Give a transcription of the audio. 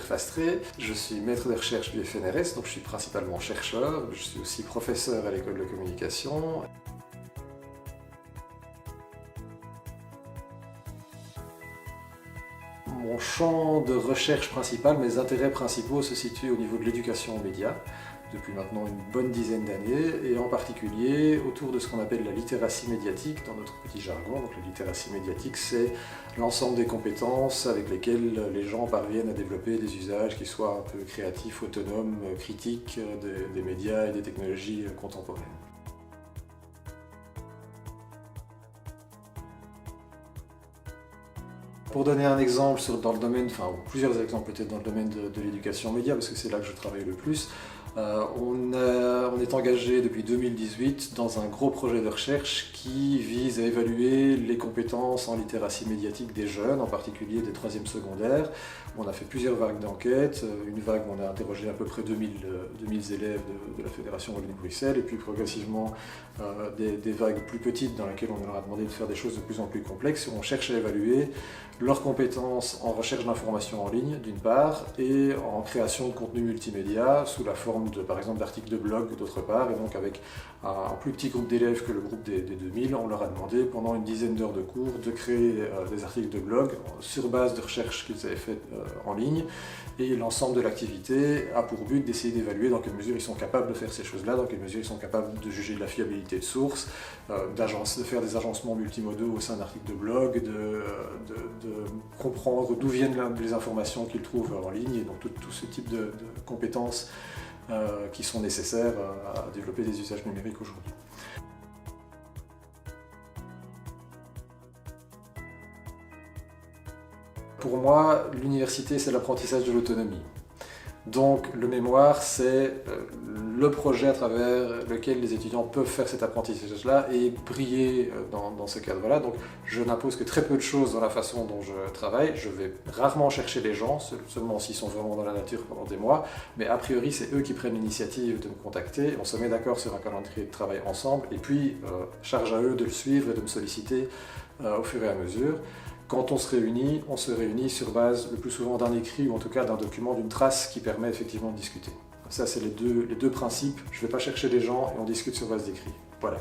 Fastré, je suis maître de recherche du FNRS, donc je suis principalement chercheur, je suis aussi professeur à l'école de communication. Mon champ de recherche principal, mes intérêts principaux se situent au niveau de l'éducation aux médias, depuis maintenant une bonne dizaine d'années, et en particulier autour de ce qu'on appelle la littératie médiatique dans notre petit jargon. Donc la littératie médiatique, c'est l'ensemble des compétences avec lesquelles les gens parviennent à développer des usages qui soient un peu créatifs, autonomes, critiques des médias et des technologies contemporaines. Pour donner un exemple dans le domaine, enfin plusieurs exemples peut-être dans le domaine de l'éducation média, parce que c'est là que je travaille le plus, on est engagé depuis 2018 dans un gros projet de recherche qui vise à évaluer les compétences en littératie médiatique des jeunes, en particulier des 3e secondaires. On a fait plusieurs vagues d'enquêtes. Une vague, on a interrogé à peu près 2000 élèves de la Fédération Wallonie-Bruxelles, et puis progressivement des vagues plus petites dans lesquelles on leur a demandé de faire des choses de plus en plus complexes. On cherche à évaluer leurs compétences en recherche d'informations en ligne, d'une part, et en création de contenu multimédia sous la forme par exemple d'articles de blog, d'autre part. Et donc avec un plus petit groupe d'élèves que le groupe des 2000, on leur a demandé pendant une dizaine d'heures de cours de créer des articles de blog sur base de recherches qu'ils avaient faites en ligne, et l'ensemble de l'activité a pour but d'essayer d'évaluer dans quelle mesure ils sont capables de faire ces choses-là, dans quelle mesure ils sont capables de juger de la fiabilité de source, de faire des agencements multimodaux au sein d'articles de blog, de comprendre d'où viennent les informations qu'ils trouvent en ligne, et donc tout ce type de compétences qui sont nécessaires à développer des usages numériques aujourd'hui. Pour moi, l'université, c'est l'apprentissage de l'autonomie. Donc le mémoire, c'est le projet à travers lequel les étudiants peuvent faire cet apprentissage-là et briller dans ce cadre-là. Donc je n'impose que très peu de choses dans la façon dont je travaille. Je vais rarement chercher les gens, seulement s'ils sont vraiment dans la nature pendant des mois, mais a priori c'est eux qui prennent l'initiative de me contacter. On se met d'accord sur un calendrier de travail ensemble, et puis charge à eux de le suivre et de me solliciter au fur et à mesure. Quand on se réunit sur base le plus souvent d'un écrit, ou en tout cas d'un document, d'une trace qui permet effectivement de discuter. Ça, c'est les deux principes. Je ne vais pas chercher les gens et on discute sur base d'écrit. Voilà.